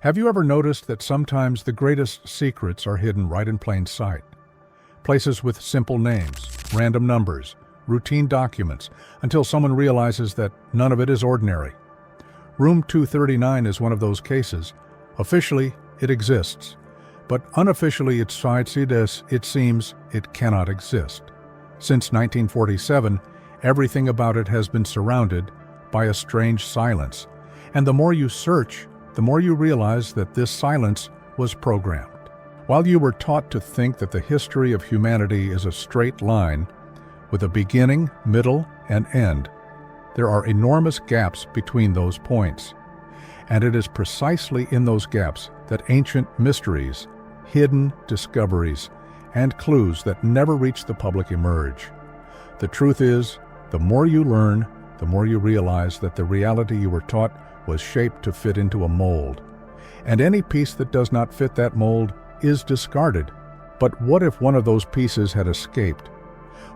Have you ever noticed that sometimes the greatest secrets are hidden right in plain sight? Places with simple names, random numbers, routine documents, until someone realizes that none of it is ordinary. Room 239 is one of those cases. Officially, it exists, but unofficially it seems it cannot exist. Since 1947, everything about it has been surrounded by a strange silence, and the more you search, the more you realize that this silence was programmed. While you were taught to think that the history of humanity is a straight line, with a beginning, middle, and end, there are enormous gaps between those points. And it is precisely in those gaps that ancient mysteries, hidden discoveries, and clues that never reach the public emerge. The truth is, the more you learn, the more you realize that the reality you were taught was shaped to fit into a mold. And any piece that does not fit that mold is discarded. But what if one of those pieces had escaped?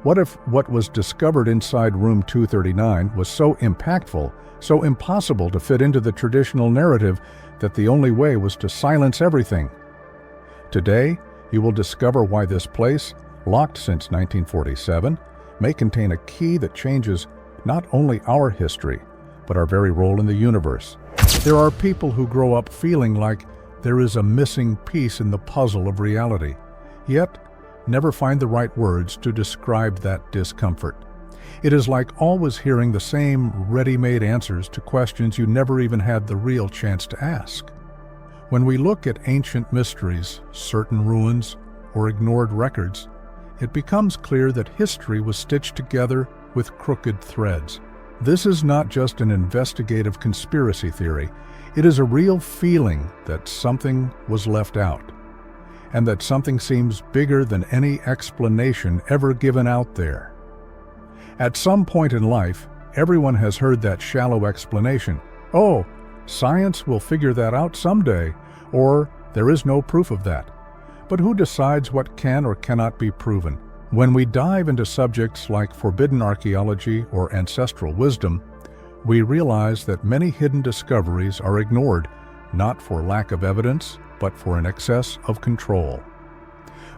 What if what was discovered inside room 239 was so impactful, so impossible to fit into the traditional narrative that the only way was to silence everything? Today, you will discover why this place, locked since 1947, may contain a key that changes not only our history, but our very role in the universe. There are people who grow up feeling like there is a missing piece in the puzzle of reality, yet never find the right words to describe that discomfort. It is like always hearing the same ready-made answers to questions you never even had the real chance to ask. When we look at ancient mysteries, certain ruins, or ignored records, it becomes clear that history was stitched together with crooked threads. This is not just an investigative conspiracy theory. It is a real feeling that something was left out, and that something seems bigger than any explanation ever given out there. At some point in life, everyone has heard that shallow explanation, "Oh, science will figure that out someday," or "There is no proof of that." But who decides what can or cannot be proven? When we dive into subjects like forbidden archaeology or ancestral wisdom, we realize that many hidden discoveries are ignored, not for lack of evidence, but for an excess of control.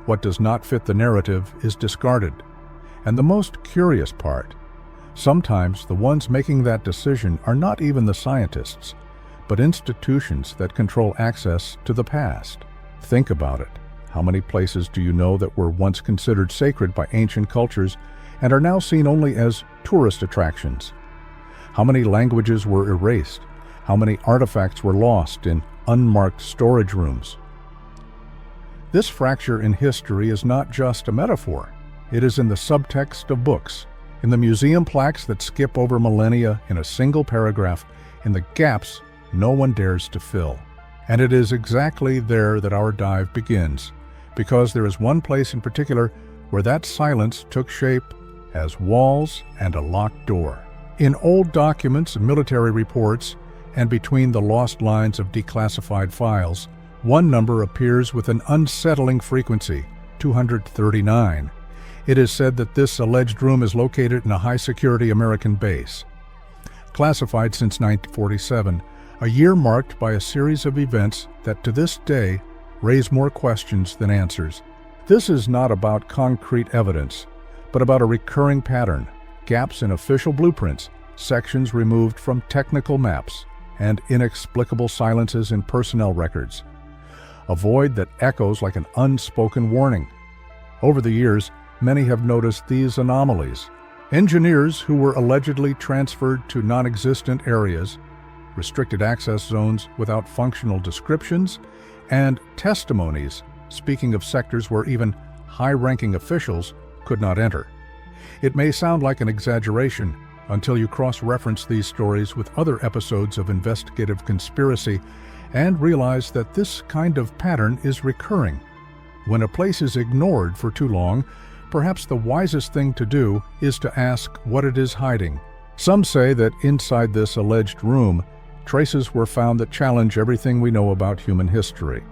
What does not fit the narrative is discarded. And the most curious part, sometimes the ones making that decision are not even the scientists, but institutions that control access to the past. Think about it. How many places do you know that were once considered sacred by ancient cultures and are now seen only as tourist attractions? How many languages were erased? How many artifacts were lost in unmarked storage rooms? This fracture in history is not just a metaphor. It is in the subtext of books, in the museum plaques that skip over millennia in a single paragraph, in the gaps no one dares to fill. And it is exactly there that our dive begins, because there is one place in particular where that silence took shape as walls and a locked door. In old documents and military reports, and between the lost lines of declassified files, one number appears with an unsettling frequency, 239. It is said that this alleged room is located in a high-security American base. Classified since 1947, a year marked by a series of events that to this day raise more questions than answers. This is not about concrete evidence, but about a recurring pattern, gaps in official blueprints, sections removed from technical maps, and inexplicable silences in personnel records. A void that echoes like an unspoken warning. Over the years, many have noticed these anomalies. Engineers who were allegedly transferred to non-existent areas, restricted access zones without functional descriptions, and testimonies speaking of sectors where even high-ranking officials could not enter. It may sound like an exaggeration until you cross-reference these stories with other episodes of investigative conspiracy and realize that this kind of pattern is recurring. When a place is ignored for too long, perhaps the wisest thing to do is to ask what it is hiding. Some say that inside this alleged room, traces were found that challenge everything we know about human history.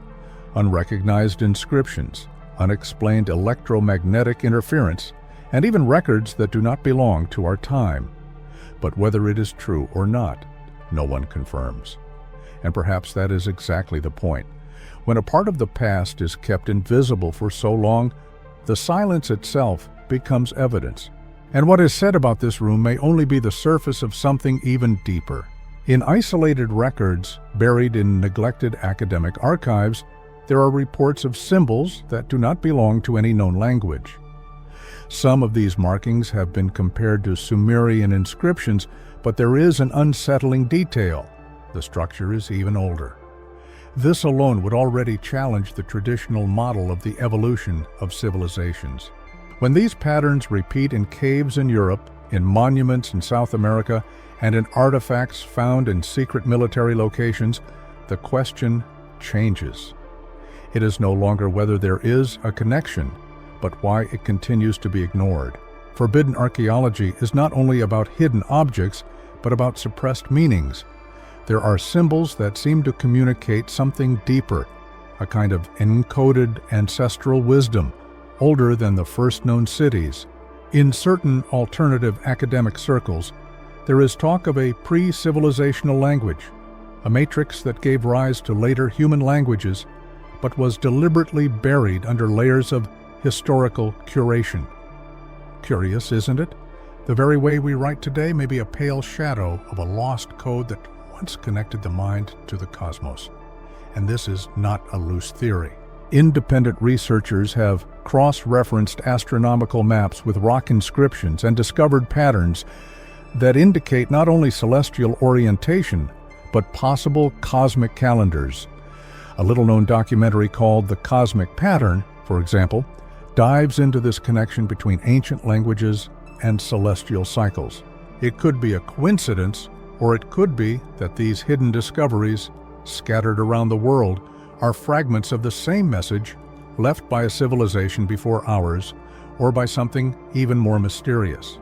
Unrecognized inscriptions, unexplained electromagnetic interference, and even records that do not belong to our time. But whether it is true or not, no one confirms. And perhaps that is exactly the point. When a part of the past is kept invisible for so long, the silence itself becomes evidence. And what is said about this room may only be the surface of something even deeper. In isolated records buried in neglected academic archives, there are reports of symbols that do not belong to any known language. Some of these markings have been compared to Sumerian inscriptions, but there is an unsettling detail. The structure is even older. This alone would already challenge the traditional model of the evolution of civilizations. When these patterns repeat in caves in Europe, in monuments in South America, and in artifacts found in secret military locations, the question changes. It is no longer whether there is a connection, but why it continues to be ignored. Forbidden archaeology is not only about hidden objects, but about suppressed meanings. There are symbols that seem to communicate something deeper, a kind of encoded ancestral wisdom, older than the first known cities. In certain alternative academic circles, there is talk of a pre-civilizational language, a matrix that gave rise to later human languages, but was deliberately buried under layers of historical curation. Curious, isn't it? The very way we write today may be a pale shadow of a lost code that once connected the mind to the cosmos. And this is not a loose theory. Independent researchers have cross-referenced astronomical maps with rock inscriptions and discovered patterns that indicate not only celestial orientation, but possible cosmic calendars. A little-known documentary called The Cosmic Pattern, for example, dives into this connection between ancient languages and celestial cycles. It could be a coincidence, or it could be that these hidden discoveries, scattered around the world, are fragments of the same message left by a civilization before ours, or by something even more mysterious.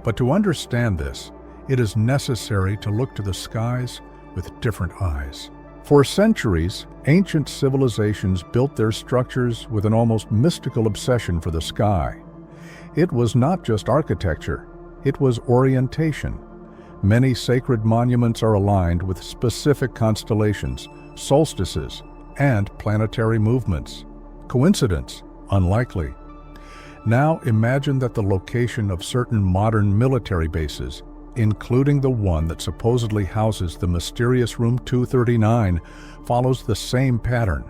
But to understand this, it is necessary to look to the skies with different eyes. For centuries, ancient civilizations built their structures with an almost mystical obsession for the sky. It was not just architecture, it was orientation. Many sacred monuments are aligned with specific constellations, solstices, and planetary movements. Coincidence? Unlikely. Now imagine that the location of certain modern military bases, including the one that supposedly houses the mysterious Room 239, follows the same pattern.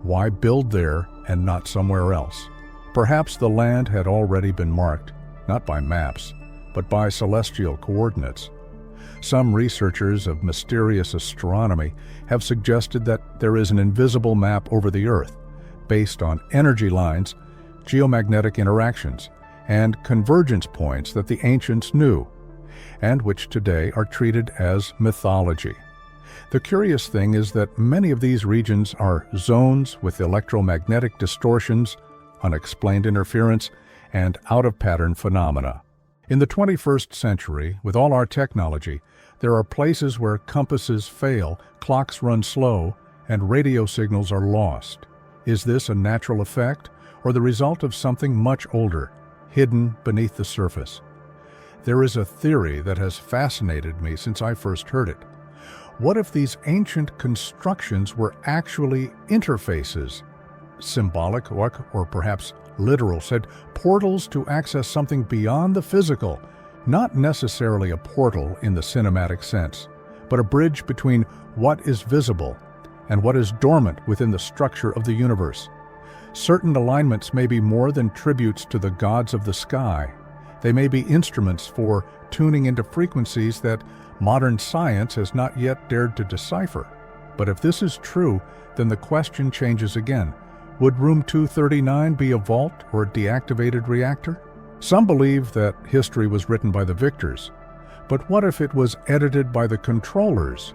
Why build there and not somewhere else? Perhaps the land had already been marked, not by maps, but by celestial coordinates. Some researchers of mysterious astronomy have suggested that there is an invisible map over the Earth, based on energy lines, geomagnetic interactions, and convergence points that the ancients knew, and which today are treated as mythology. The curious thing is that many of these regions are zones with electromagnetic distortions, unexplained interference, and out-of-pattern phenomena. In the 21st century, with all our technology, there are places where compasses fail, clocks run slow, and radio signals are lost. Is this a natural effect, or the result of something much older, hidden beneath the surface? There is a theory that has fascinated me since I first heard it. What if these ancient constructions were actually interfaces, symbolic or perhaps literal, said portals to access something beyond the physical, not necessarily a portal in the cinematic sense, but a bridge between what is visible and what is dormant within the structure of the universe. Certain alignments may be more than tributes to the gods of the sky. They may be instruments for tuning into frequencies that modern science has not yet dared to decipher. But if this is true, then the question changes again. Would Room 239 be a vault or a deactivated reactor? Some believe that history was written by the victors. But what if it was edited by the controllers?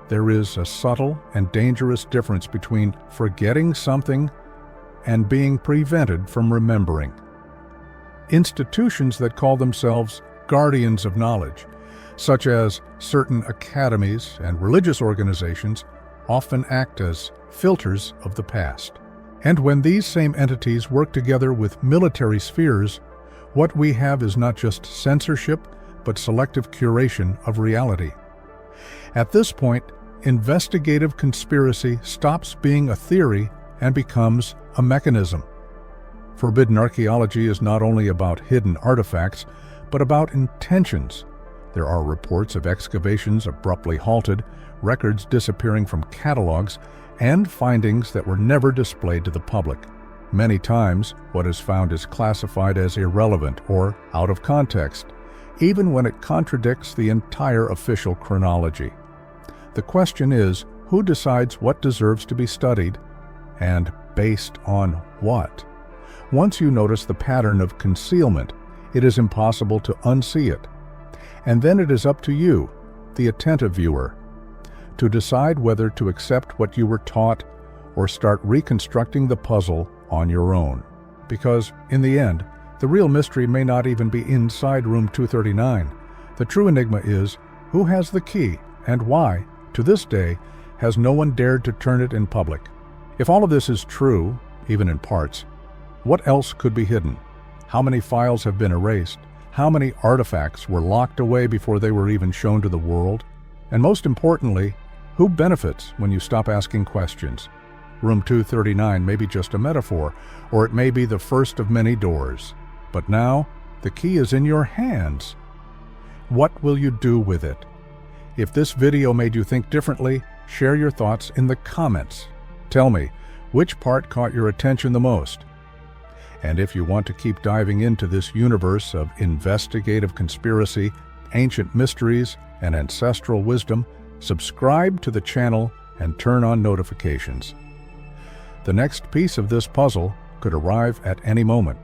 There is a subtle and dangerous difference between forgetting something and being prevented from remembering. Institutions that call themselves guardians of knowledge, such as certain academies and religious organizations, often act as filters of the past. And when these same entities work together with military spheres, what we have is not just censorship, but selective curation of reality. At this point, investigative conspiracy stops being a theory and becomes a mechanism. Forbidden archaeology is not only about hidden artifacts, but about intentions. There are reports of excavations abruptly halted, records disappearing from catalogs, and findings that were never displayed to the public. Many times, what is found is classified as irrelevant or out of context, even when it contradicts the entire official chronology. The question is, who decides what deserves to be studied, and based on what? Once you notice the pattern of concealment, it is impossible to unsee it. And then it is up to you, the attentive viewer, to decide whether to accept what you were taught or start reconstructing the puzzle on your own. Because, in the end, the real mystery may not even be inside room 239. The true enigma is, who has the key and why, to this day, has no one dared to turn it in public? If all of this is true, even in parts, what else could be hidden? How many files have been erased? How many artifacts were locked away before they were even shown to the world? And most importantly, who benefits when you stop asking questions? Room 239 may be just a metaphor, or it may be the first of many doors. But now, the key is in your hands. What will you do with it? If this video made you think differently, share your thoughts in the comments. Tell me, which part caught your attention the most? And if you want to keep diving into this universe of investigative conspiracy, ancient mysteries, and ancestral wisdom, subscribe to the channel and turn on notifications. The next piece of this puzzle could arrive at any moment.